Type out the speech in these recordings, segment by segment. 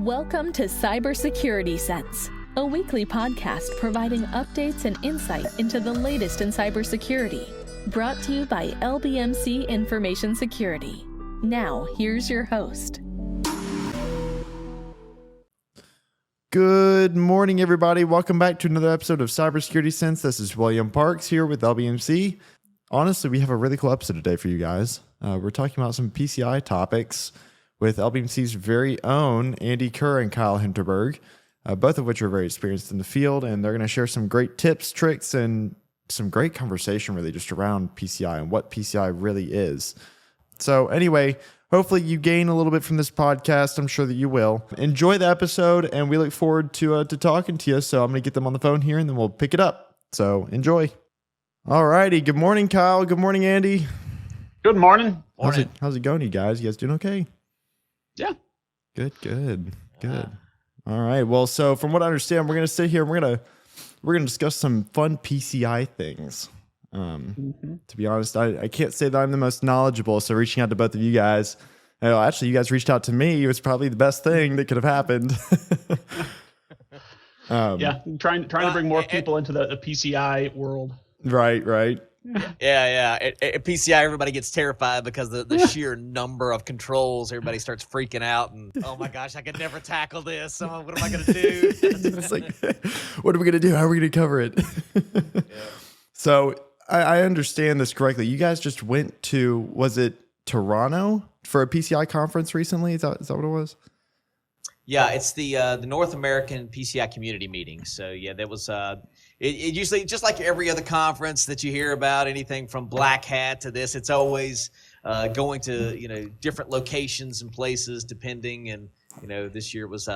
Welcome to Cybersecurity Sense, a weekly podcast providing updates and insight into the latest in cybersecurity. Brought to you by LBMC Information Security. Now, here's your host. Good morning, everybody. Welcome back to another episode of Cybersecurity Sense. This is William Parks here with LBMC. Honestly, we have a really cool episode today for you guys. We're talking about some PCI topics with LBMC's very own Andy Kerr and Kyle Hinterberg, both of which are very experienced in the field, and they're going to share some great tips, tricks, and some great conversation really just around PCI and what PCI really is. So anyway, hopefully you gain a little bit from this podcast. I'm sure that you will. Enjoy the episode, and we look forward to talking to you. So I'm going to get them on the phone here, and then we'll pick it up. So enjoy. All righty. Good morning, Kyle. Good morning, Andy. Good morning. How's it going, you guys? You guys doing okay? Yeah. Good. All right. Well, so from what I understand, we're going to sit here and we're going to discuss some fun PCI things. To be honest, I can't say that I'm the most knowledgeable. So reaching out to both of you guys, actually, you guys reached out to me. It was probably the best thing that could have happened. Trying to bring more people into the PCI world. Right. Yeah. At PCI, everybody gets terrified because the sheer number of controls. Everybody starts freaking out, and oh my gosh, I could never tackle this. What am I going to do? It's like, what are we going to do? How are we going to cover it? Yeah. So I understand this correctly. You guys just went to, was it Toronto for a PCI conference recently? Is that what it was? Yeah, it's the North American PCI Community Meeting. So yeah, that was it usually, just like every other conference that you hear about, anything from Black Hat to this, it's always going to different locations and places depending. And this year it was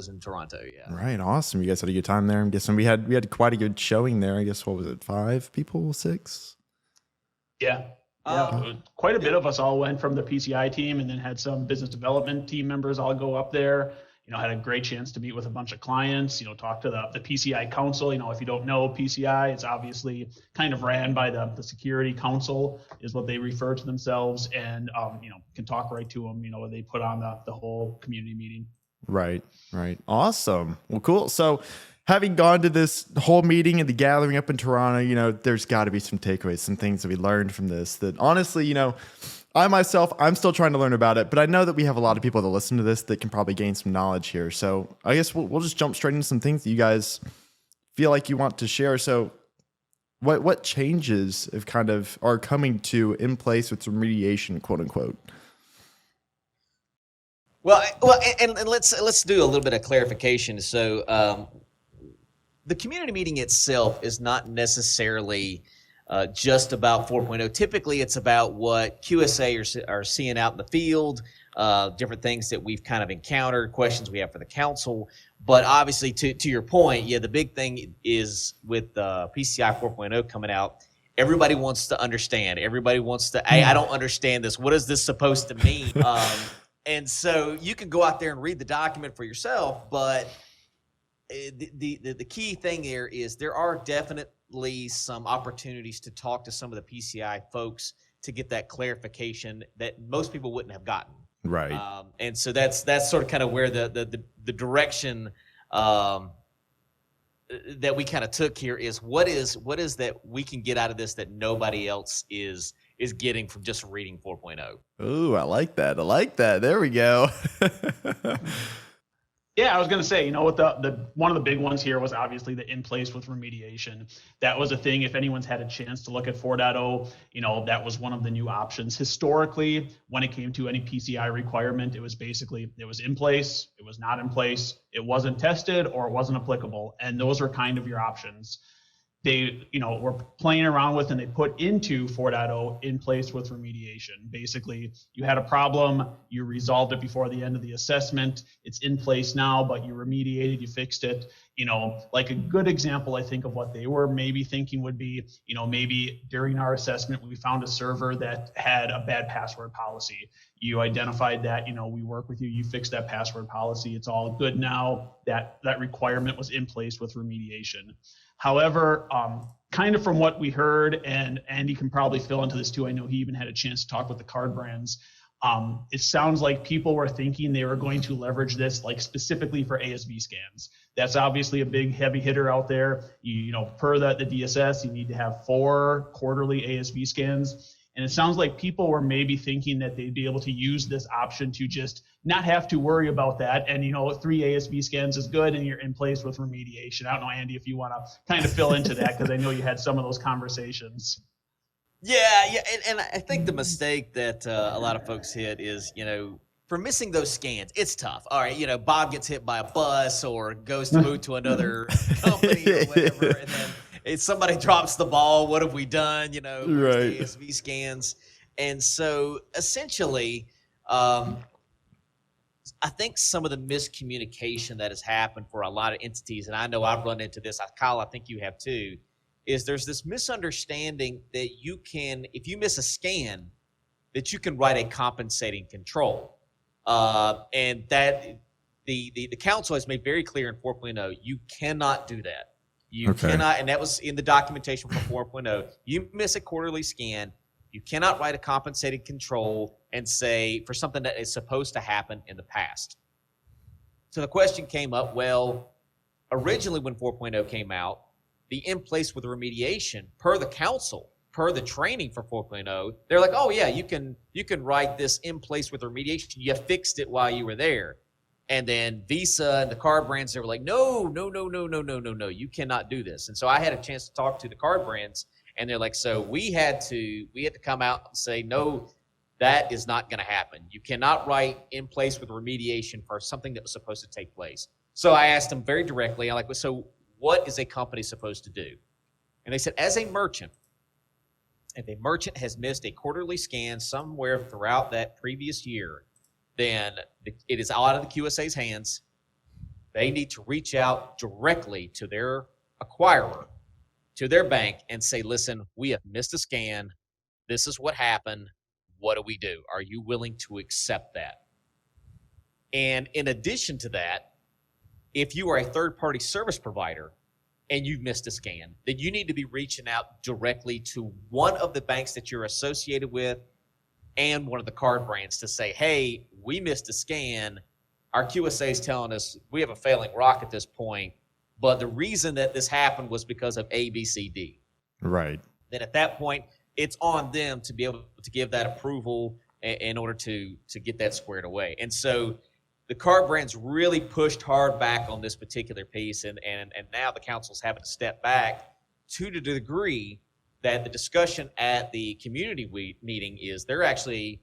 in Toronto. Yeah. Right. Awesome. You guys had a good time there. I'm guessing we had quite a good showing there. I guess, what was it? 5 people, 6? Yeah. Quite a bit of us all went from the PCI team, and then had some business development team members all go up there. Had a great chance to meet with a bunch of clients, talk to the PCI Council. If you don't know PCI, it's obviously kind of ran by the Security Council is what they refer to themselves, and, can talk right to them, when they put on the whole community meeting. Right. Awesome. Well, cool. So having gone to this whole meeting and the gathering up in Toronto, there's got to be some takeaways, some things that we learned from this that honestly, I'm still trying to learn about it, but I know that we have a lot of people that listen to this that can probably gain some knowledge here. So I guess we'll just jump straight into some things that you guys feel like you want to share. So what changes are coming to in place with remediation, quote unquote? Well, and let's do a little bit of clarification. So the community meeting itself is not necessarily just about 4.0. Typically, it's about what QSA are seeing out in the field, different things that we've kind of encountered, questions we have for the council. But obviously, to your point, the big thing is with PCI 4.0 coming out, everybody wants to understand. Everybody wants to, hey, I don't understand this. What is this supposed to mean? And so you can go out there and read the document for yourself, but the key thing there is there are definitely some opportunities to talk to some of the PCI folks to get that clarification that most people wouldn't have gotten. Right. And so that's sort of kind of where the direction that we kind of took here is what is that we can get out of this that nobody else is getting from just reading 4.0. Ooh, I like that. There we go. Yeah, I was going to say, what the one of the big ones here was obviously the in place with remediation. That was a thing. If anyone's had a chance to look at 4.0, that was one of the new options. Historically, when it came to any PCI requirement, it was in place, it was not in place, it wasn't tested, or it wasn't applicable. And those are kind of your options. They, were playing around with, and they put into 4.0 in place with remediation. Basically, you had a problem, you resolved it before the end of the assessment. It's in place now, but you remediated, you fixed it. Like a good example, I think, of what they were maybe thinking would be, maybe during our assessment, we found a server that had a bad password policy. You identified that, we work with you, you fixed that password policy. It's all good now. That requirement was in place with remediation. However, kind of from what we heard, and Andy can probably fill into this too, I know he even had a chance to talk with the card brands. It sounds like people were thinking they were going to leverage this like specifically for ASV scans. That's obviously a big heavy hitter out there. You know, per the DSS, you need to have 4 quarterly ASV scans. And it sounds like people were maybe thinking that they'd be able to use this option to just not have to worry about that. And, you know, 3 ASV scans is good and you're in place with remediation. I don't know, Andy, if you want to kind of fill into that, because I know you had some of those conversations. Yeah, and I think the mistake that a lot of folks hit is, you know, for missing those scans, it's tough. All right, you know, Bob gets hit by a bus or goes to move to another company or whatever, and then if somebody drops the ball, what have we done? You know, right. ASV scans. And so essentially, I think some of the miscommunication that has happened for a lot of entities, and I know I've run into this, Kyle, I think you have too, is there's this misunderstanding that you can, if you miss a scan, that you can write a compensating control. And that the council has made very clear in 4.0, you cannot do that. You cannot, and that was in the documentation for 4.0. You miss a quarterly scan, you cannot write a compensating control and say for something that is supposed to happen in the past. So the question came up, well, originally when 4.0 came out, the in place with remediation per the council, per the training for 4.0, they're like, oh yeah, you can write this in place with remediation. You fixed it while you were there. And then Visa and the card brands, they were like, no, you cannot do this. And so I had a chance to talk to the card brands, and they're like, so we had to come out and say, no, that is not going to happen. You cannot write in place with remediation for something that was supposed to take place. So I asked them very directly, I'm like, so what is a company supposed to do? And they said, as a merchant, if a merchant has missed a quarterly scan somewhere throughout that previous year, then it is out of the QSA's hands. They need to reach out directly to their acquirer, to their bank, and say, listen, we have missed a scan. This is what happened. What do we do? Are you willing to accept that? And in addition to that, if you are a third-party service provider and you've missed a scan, then you need to be reaching out directly to one of the banks that you're associated with and one of the card brands to say, hey, we missed a scan. Our QSA is telling us we have a failing rock at this point, but the reason that this happened was because of A, B, C, D. Right. Then at that point, it's on them to be able to give that approval in order to get that squared away. And so the card brands really pushed hard back on this particular piece, and now the council's having to step back to the degree that the discussion at the community meeting is they're actually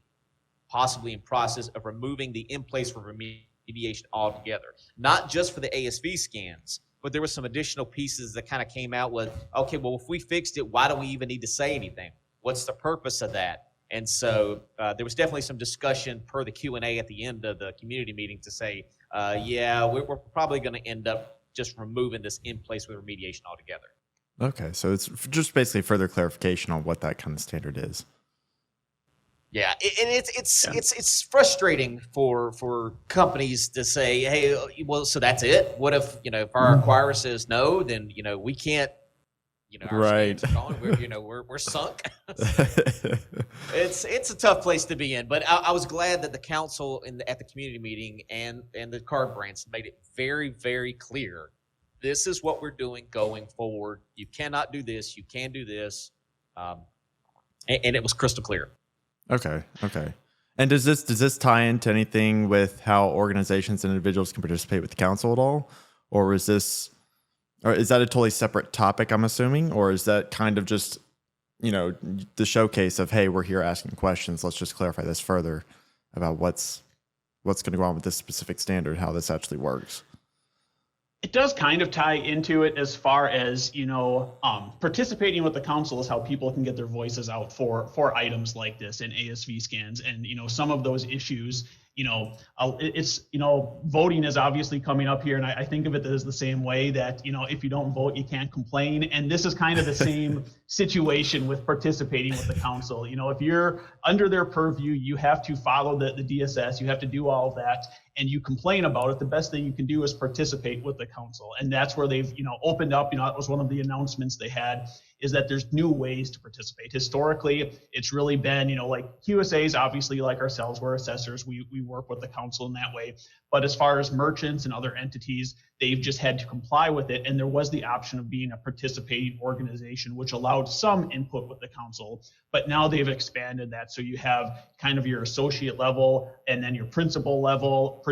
possibly in process of removing the in-place for remediation altogether. Not just for the ASV scans, but there were some additional pieces that kind of came out with, okay, well, if we fixed it, why do we even need to say anything? What's the purpose of that? And so there was definitely some discussion per the Q&A at the end of the community meeting to say, yeah, we're probably going to end up just removing this in place with remediation altogether. Okay, so it's just basically further clarification on what that kind of standard is. Yeah, and it's frustrating for companies to say, hey, well, so that's it. What if if our acquirer says no, then we can't. Our right. scans are gone. We're sunk. It's a tough place to be in. But I was glad that the council at the community meeting and the card brands made it very, very clear. This is what we're doing going forward. You cannot do this. You can do this, and it was crystal clear. Okay. And does this tie into anything with how organizations and individuals can participate with the council at all, or is that a totally separate topic? I'm assuming, or is that kind of just the showcase of, hey, we're here asking questions. Let's just clarify this further about what's going to go on with this specific standard, how this actually works. It does kind of tie into it as far as, participating with the council is how people can get their voices out for items like this in ASV scans. And, some of those issues, it's, voting is obviously coming up here. And I think of it as the same way that, if you don't vote, you can't complain. And this is kind of the same situation with participating with the council. If you're under their purview, you have to follow the DSS, you have to do all of that, and you complain about it. The best thing you can do is participate with the council. And that's where they've, opened up, that was one of the announcements they had, is that there's new ways to participate. Historically, it's really been, like QSAs, obviously like ourselves, we're assessors, we work with the council in that way. But as far as merchants and other entities, they've just had to comply with it. And there was the option of being a participating organization, which allowed some input with the council. But now they've expanded that. So you have kind of your associate level and then your principal level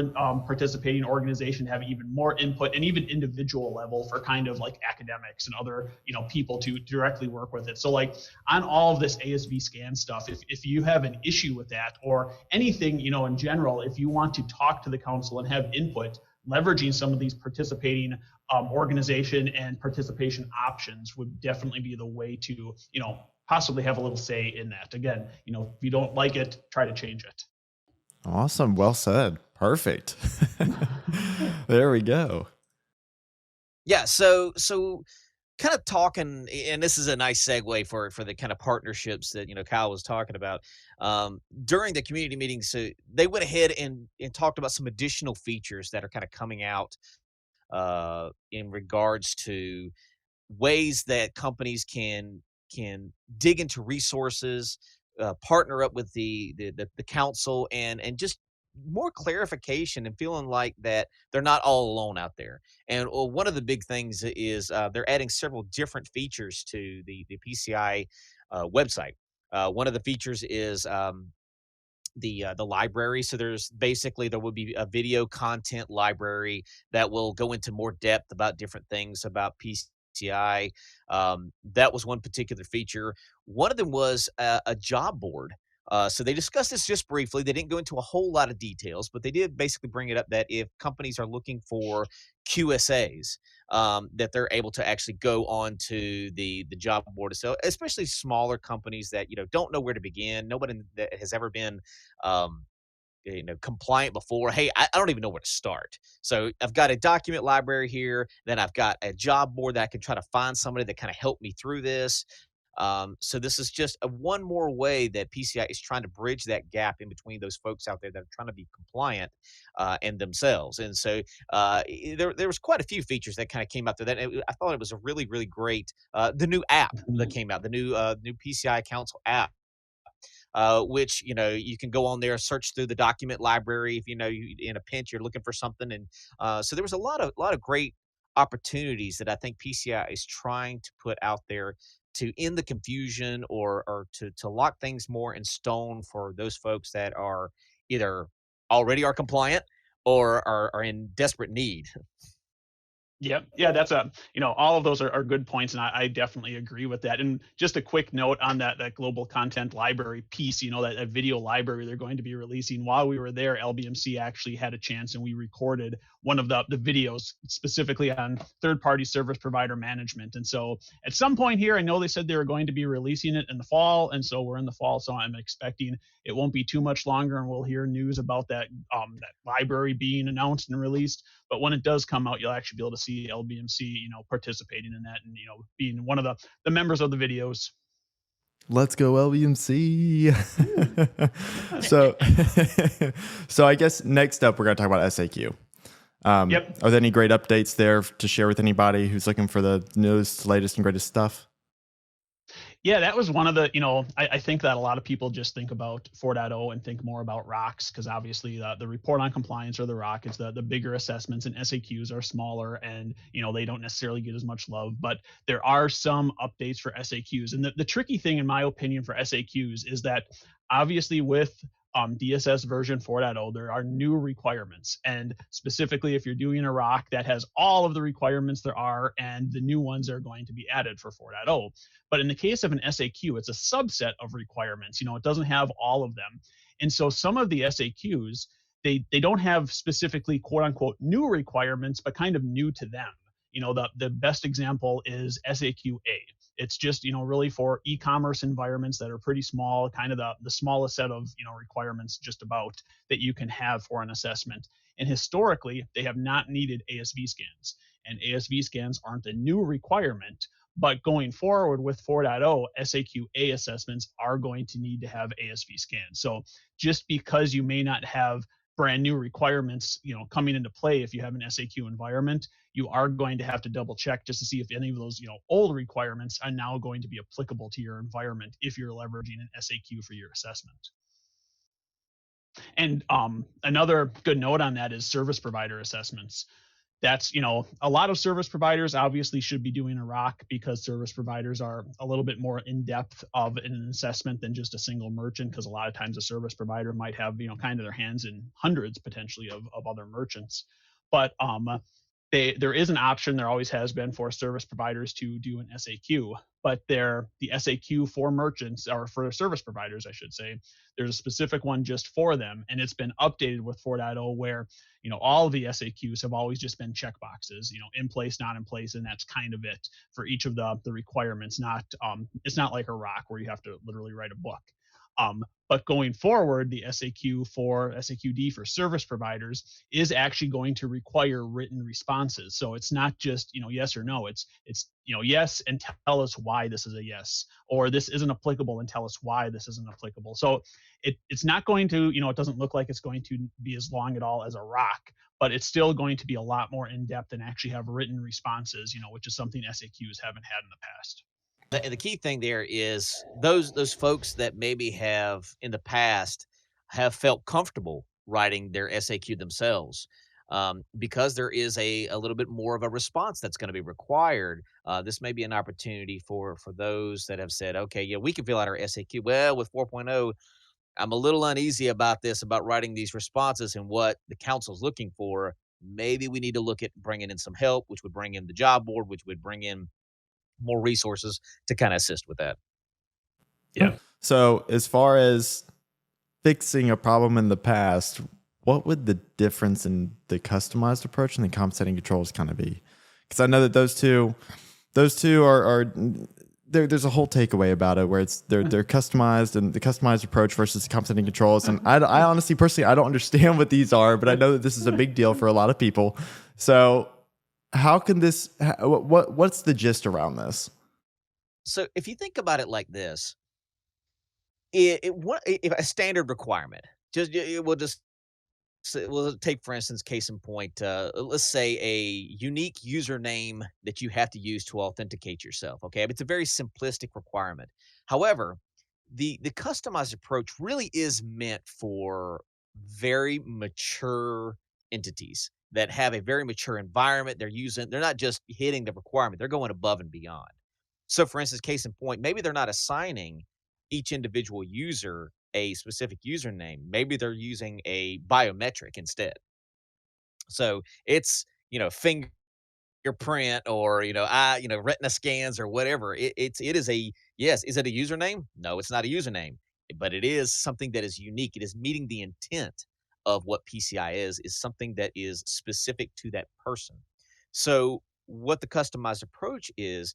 participating organization have even more input, and even individual level for kind of like academics and other, people to directly work with it. So like on all of this ASV Scan stuff, if you have an issue with that or anything, in general, if you want to talk to the council and have input, leveraging some of these participating organization and participation options would definitely be the way to, possibly have a little say in that. Again, if you don't like it, try to change it. Awesome. Well said. Perfect. There we go. Yeah. So kind of talking, and this is a nice segue for the kind of partnerships that, Kyle was talking about. During the community meeting, so they went ahead and talked about some additional features that are kind of coming out in regards to ways that companies can dig into resources, partner up with the council, and just more clarification and feeling like that they're not all alone out there. And one of the big things is they're adding several different features to the PCI website. One of the features is the library. So there will be a video content library that will go into more depth about different things about PCI. That was one particular feature. One of them was a job board. So they discussed this just briefly. They didn't go into a whole lot of details, but they did basically bring it up that if companies are looking for QSAs, that they're able to actually go on to the job board. So especially smaller companies that don't know where to begin. Nobody that has ever been compliant before. Hey, I don't even know where to start. So I've got a document library here. Then I've got a job board that I can try to find somebody that kind of help me through this. So this is just one more way that PCI is trying to bridge that gap in between those folks out there that are trying to be compliant and themselves. And so there was quite a few features that kind of came out there. I thought it was a really, really great. The new app that came out, the new PCI Council app. Which you can go on there, search through the document library if you in a pinch you're looking for something, and so there was a lot of great opportunities that I think PCI is trying to put out there to end the confusion or to lock things more in stone for those folks that are either already are compliant or are in desperate need. Yep. Yeah, that's all of those are good points. And I definitely agree with that. And just a quick note on that global content library piece, that video library they're going to be releasing. While we were there, LBMC actually had a chance and we recorded one of the videos specifically on third-party service provider management. And so at some point here, I know they said they were going to be releasing it in the fall. And so we're in the fall. So I'm expecting it won't be too much longer and we'll hear news about that library being announced and released. But when it does come out, you'll actually be able to see LBMC, participating in that and, being one of the members of the videos. Let's go LBMC. So I guess next up, we're going to talk about SAQ. Yep. Are there any great updates there to share with anybody who's looking for the newest, latest, and greatest stuff? Yeah, that was one of the, I think that a lot of people just think about 4.0 and think more about rocks because obviously the report on compliance or the rock is the bigger assessments, and SAQs are smaller and, they don't necessarily get as much love. But there are some updates for SAQs. And the tricky thing, in my opinion, for SAQs is that obviously with DSS version 4.0, there are new requirements. And specifically, if you're doing a rock that has all of the requirements there are, and the new ones are going to be added for 4.0. But in the case of an SAQ, it's a subset of requirements. It doesn't have all of them. And so some of the SAQs, they don't have specifically quote unquote new requirements, but kind of new to them. The best example is SAQ-A. It's just, really for e-commerce environments that are pretty small, kind of the smallest set of, requirements just about that you can have for an assessment. And historically, they have not needed ASV scans. And ASV scans aren't a new requirement. But going forward with 4.0, SAQ-A assessments are going to need to have ASV scans. So just because you may not have brand new requirements, coming into play, if you have an SAQ environment, you are going to have to double check just to see if any of those, old requirements are now going to be applicable to your environment if you're leveraging an SAQ for your assessment. And another good note on that is service provider assessments. That's, a lot of service providers obviously should be doing a ROC, because service providers are a little bit more in depth of an assessment than just a single merchant, because a lot of times a service provider might have, kind of their hands in hundreds potentially of other merchants. But there is an option, there always has been, for service providers to do an SAQ, but the SAQ for merchants, or for service providers, I should say, there's a specific one just for them, and it's been updated with 4.0 where, all of the SAQs have always just been checkboxes, in place, not in place, and that's kind of it for each of the requirements. It's not like a ROC where you have to literally write a book. But going forward, the SAQD for service providers is actually going to require written responses. So it's not just, yes or no. It's yes, and tell us why this is a yes, or this isn't applicable and tell us why this isn't applicable. So it's not going to, it doesn't look like it's going to be as long at all as a ROC, but it's still going to be a lot more in depth and actually have written responses, which is something SAQs haven't had in the past. The key thing there is those folks that maybe have in the past have felt comfortable writing their SAQ themselves, because there is a little bit more of a response that's going to be required. This may be an opportunity for those that have said, okay, yeah, we can fill out our SAQ. Well, with 4.0, I'm a little uneasy about this, about writing these responses and what the council's looking for. Maybe we need to look at bringing in some help, which would bring in the job board, which would bring in more resources to kind of assist with that. Yeah. So as far as fixing a problem in the past, what would the difference in the customized approach and the compensating controls kind of be? Because I know that those two are there's a whole takeaway about it where they're customized, and the customized approach versus the compensating controls. And I honestly, personally, I don't understand what these are, but I know that this is a big deal for a lot of people. So how can this? What's the gist around this? So if you think about it like this, if a standard requirement, we'll take, for instance, case in point, let's say a unique username that you have to use to authenticate yourself. Okay, it's a very simplistic requirement. However, the customized approach really is meant for very mature entities that have a very mature environment. They're not just hitting the requirement, they're going above and beyond. So for instance, case in point, maybe they're not assigning each individual user a specific username. Maybe they're using a biometric instead. So it's, fingerprint or, retina scans or whatever. It is yes. Is it a username? No, it's not a username, but it is something that is unique. It is meeting the intent of what PCI is something that is specific to that person. So what the customized approach is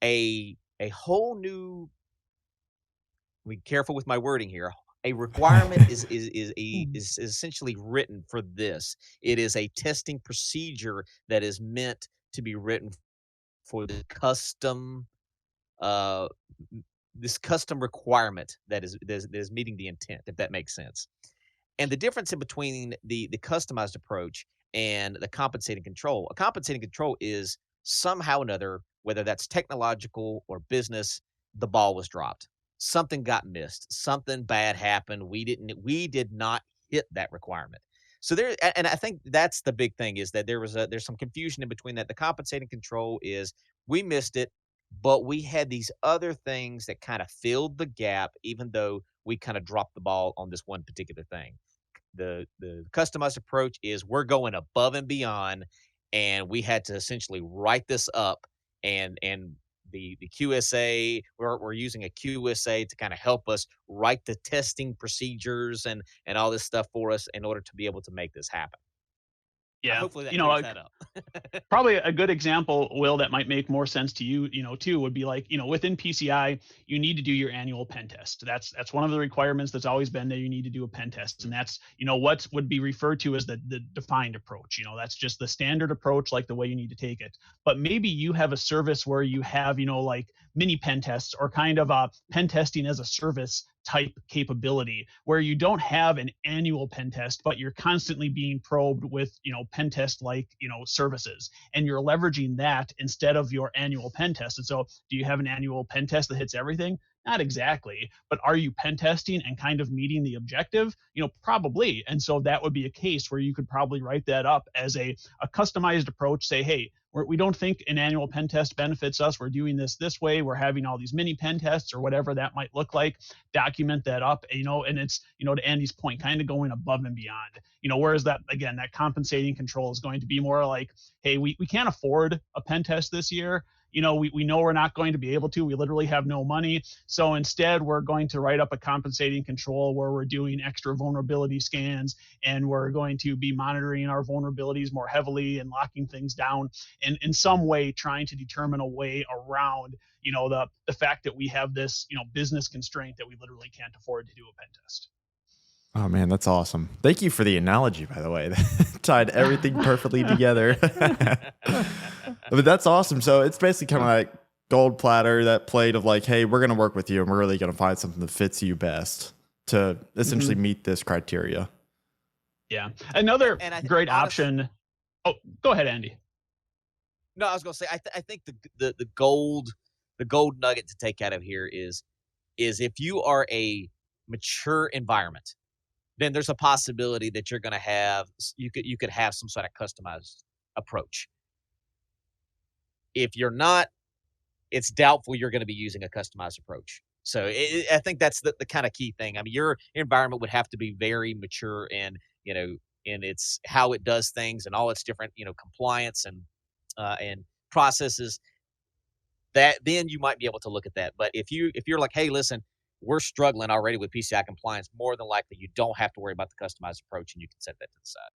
a whole new, be careful with my wording here. A requirement is essentially written for this. It is a testing procedure that is meant to be written for the custom this custom requirement that is meeting the intent, if that makes sense. And the difference in between the customized approach and the compensating control, a compensating control is somehow or another, whether that's technological or business, the ball was dropped. Something got missed. Something bad happened. We did not hit that requirement. So and I think that's the big thing, is that there's some confusion in between that. The compensating control is we missed it, but we had these other things that kind of filled the gap, even though we kind of dropped the ball on this one particular thing. The customized approach is we're going above and beyond, and we had to essentially write this up, and the QSA, we're using a QSA to kind of help us write the testing procedures and all this stuff for us in order to be able to make this happen. Yeah, hopefully that clears that up. Probably a good example, Will, that might make more sense to you, too, would be like, within PCI, you need to do your annual pen test. That's one of the requirements that's always been there. You need to do a pen test, and that's, what would be referred to as the defined approach. That's just the standard approach, like the way you need to take it. But maybe you have a service where you have, like mini pen tests, or kind of a pen testing as a service type capability, where you don't have an annual pen test, but you're constantly being probed with, pen test like, services, and you're leveraging that instead of your annual pen test. And so do you have an annual pen test that hits everything? Not exactly, but are you pen testing and kind of meeting the objective? Probably. And so that would be a case where you could probably write that up as a customized approach. Say, hey, we don't think an annual pen test benefits us. We're doing this way. We're having all these mini pen tests, or whatever that might look like. Document that up, and it's, to Andy's point, kind of going above and beyond. Whereas that, again, that compensating control is going to be more like, hey, we can't afford a pen test this year. We know we're not going to be able to. We literally have no money. So instead, we're going to write up a compensating control where we're doing extra vulnerability scans, and we're going to be monitoring our vulnerabilities more heavily and locking things down, and in some way trying to determine a way around, the fact that we have this, business constraint that we literally can't afford to do a pen test. Oh man, that's awesome. Thank you for the analogy, by the way. That tied everything perfectly together. But that's awesome. So it's basically kind of like gold platter, that plate of like, hey, we're going to work with you and we're really going to find something that fits you best to essentially meet this criteria. Yeah. Another great option. Oh, go ahead, Andy. No, I was going to say, I think the gold nugget to take out of here is if you are a mature environment, then there's a possibility that you're going to have, you could have some sort of customized approach. If you're not, it's doubtful you're going to be using a customized approach. So I think that's the kind of key thing. I mean, your environment would have to be very mature in its how it does things and all its different, compliance and processes. That then you might be able to look at that. But if you're like, hey, listen, we're struggling already with PCI compliance, more than likely you don't have to worry about the customized approach, and you can set that to the side.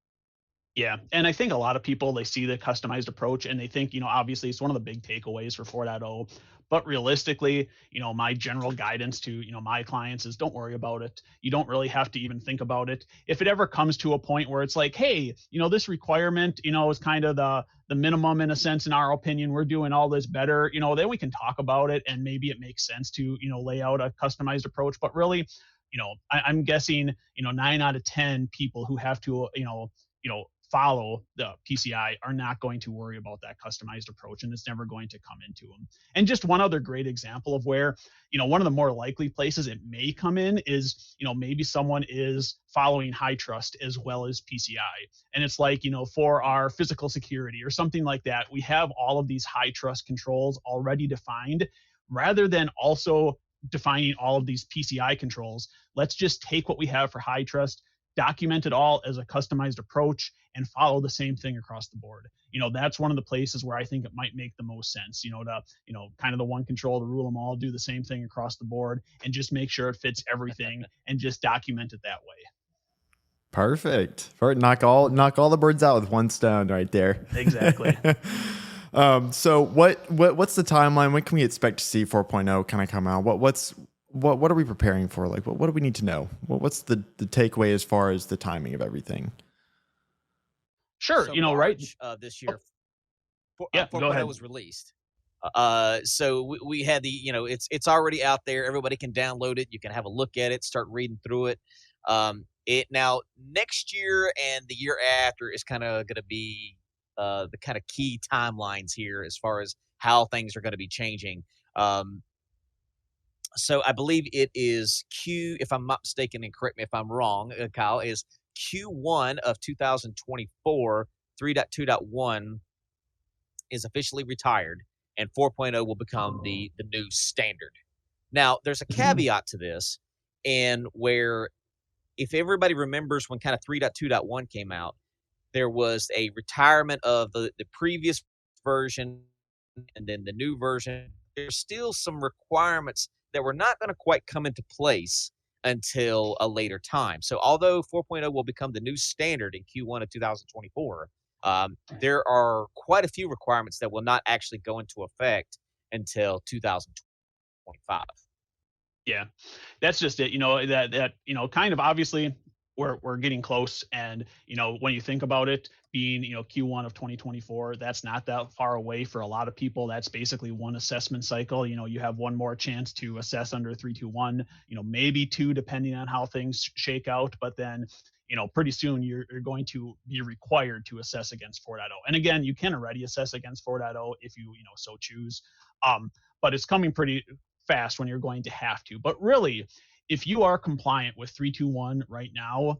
Yeah. And I think a lot of people, they see the customized approach and they think, obviously it's one of the big takeaways for 4.0. But realistically, my general guidance to, my clients is don't worry about it. You don't really have to even think about it. If it ever comes to a point where it's like, hey, this requirement, is kind of the minimum in a sense, in our opinion, we're doing all this better, then we can talk about it, and maybe it makes sense to, lay out a customized approach. But really, I'm guessing, 9 out of 10 people who have to, follow the PCI are not going to worry about that customized approach, and it's never going to come into them. And just one other great example of where, one of the more likely places it may come in is, maybe someone is following high trust as well as PCI. And it's like, for our physical security or something like that, we have all of these high trust controls already defined. Rather than also defining all of these PCI controls, let's just take what we have for high trust, document it all as a customized approach, and follow the same thing across the board. That's one of the places where I think it might make the most sense, to, kind of the one control to rule them all, do the same thing across the board, and just make sure it fits everything and just document it that way. Perfect. Knock all the birds out with one stone right there. Exactly. So what's the timeline? When can we expect to see 4.0 kind of come out? What are we preparing for? Like, what do we need to know? What's the takeaway as far as the timing of everything? Sure. So March, right. This year, 4.0 was released. So we had the, it's already out there. Everybody can download it. You can have a look at it, start reading through it. It now next year and the year after is kind of going to be the kind of key timelines here as far as how things are going to be changing. So I believe it is if I'm not mistaken, and correct me if I'm wrong, Kyle, is Q1 of 2024, 3.2.1 is officially retired, and 4.0 will become the new standard. Now, there's a caveat to this, and where if everybody remembers when kind of 3.2.1 came out, there was a retirement of the previous version and then the new version. There's still some requirements that were not going to quite come into place until a later time. So although 4.0 will become the new standard in Q1 of 2024, there are quite a few requirements that will not actually go into effect until 2025. Yeah, that's just it. That kind of obviously we're getting close. And, when you think about it being, Q1 of 2024, that's not that far away for a lot of people. That's basically one assessment cycle. You have one more chance to assess under 321, maybe two, depending on how things shake out. But then, pretty soon you're going to be required to assess against 4.0. And again, you can already assess against 4.0 if you, so choose. But it's coming pretty fast when you're going to have to. But really, if you are compliant with 321 right now,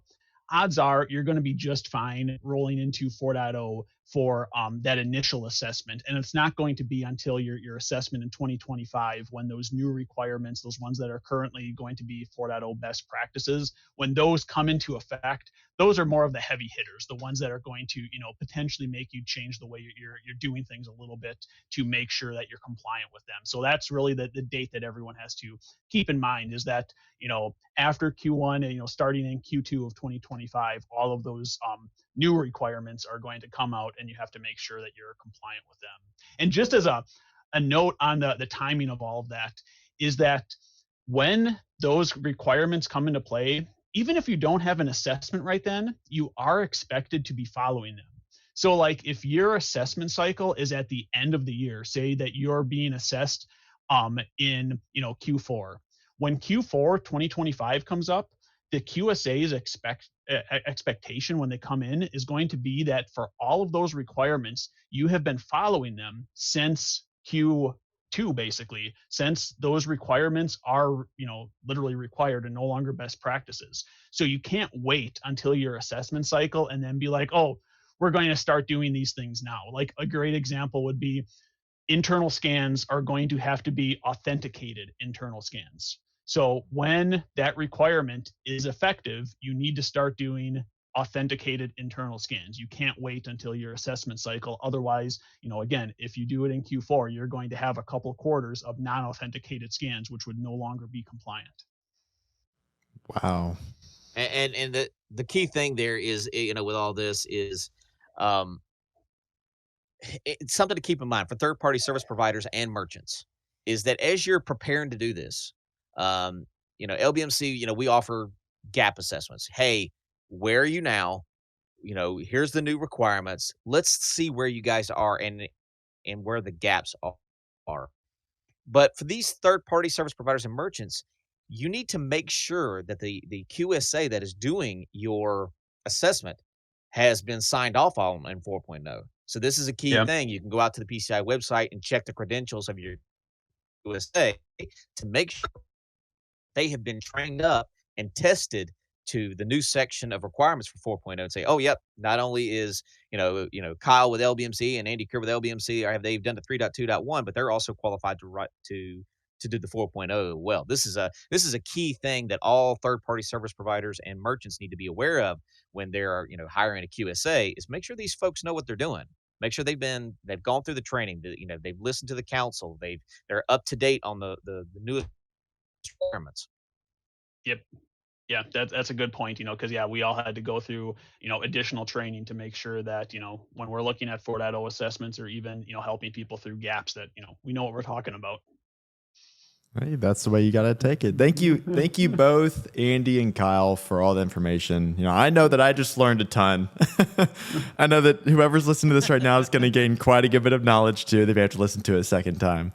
odds are you're going to be just fine rolling into 4.0 for that initial assessment. And it's not going to be until your assessment in 2025 when those new requirements, those ones that are currently going to be 4.0 best practices, when those come into effect, those are more of the heavy hitters, the ones that are going to, potentially make you change the way you're doing things a little bit to make sure that you're compliant with them. So that's really the date that everyone has to keep in mind, is that, after Q1 and, starting in Q2 of 2025, all of those new requirements are going to come out, and you have to make sure that you're compliant with them. And just as a note on the timing of all of that, is that when those requirements come into play, even if you don't have an assessment right then, you are expected to be following them. So like if your assessment cycle is at the end of the year, say that you're being assessed in Q4. When Q4 2025 comes up, the QSA's expectation when they come in is going to be that for all of those requirements, you have been following them since Q2, basically, since those requirements are, literally required and no longer best practices. So you can't wait until your assessment cycle and then be like, oh, we're going to start doing these things now. Like a great example would be internal scans are going to have to be authenticated internal scans. So when that requirement is effective, you need to start doing authenticated internal scans. You can't wait until your assessment cycle. Otherwise, again, if you do it in Q4, you're going to have a couple quarters of non-authenticated scans, which would no longer be compliant. Wow. And the key thing there is, with all this is, it's something to keep in mind for third-party service providers and merchants, is that as you're preparing to do this, LBMC, we offer gap assessments. Hey, where are you now? Here's the new requirements. Let's see where you guys are and where the gaps are. But for these third-party service providers and merchants, you need to make sure that the QSA that is doing your assessment has been signed off on in 4.0. So this is a key thing. You can go out to the PCI website and check the credentials of your QSA to make sure they have been trained up and tested to the new section of requirements for 4.0 and say, oh, yep, not only is, Kyle with LBMC and Andy Kerr with LBMC, they've done the 3.2.1, but they're also qualified to do the 4.0 well. This is a key thing that all third-party service providers and merchants need to be aware of when they're, hiring a QSA, is make sure these folks know what they're doing. Make sure they've gone through the training, they've listened to the council, they're up to date on the newest requirements. Yep. Yeah, that's a good point, because we all had to go through, additional training to make sure that, when we're looking at 4.0 assessments or even, helping people through gaps that, we know what we're talking about. Hey, that's the way you got to take it. Thank you both, Andy and Kyle, for all the information. I know that I just learned a ton. I know that whoever's listening to this right now is going to gain quite a good bit of knowledge too. They may have to listen to it a second time.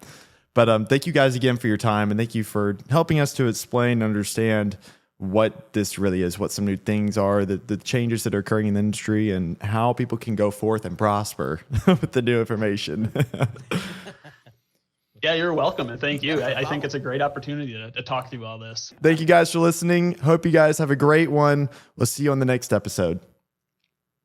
But thank you guys again for your time, and thank you for helping us to explain and understand what this really is, what some new things are, the changes that are occurring in the industry, and how people can go forth and prosper with the new information. Yeah, you're welcome, and thank you. I think it's a great opportunity to talk through all this. Thank you guys for listening. Hope you guys have a great one. We'll see you on the next episode.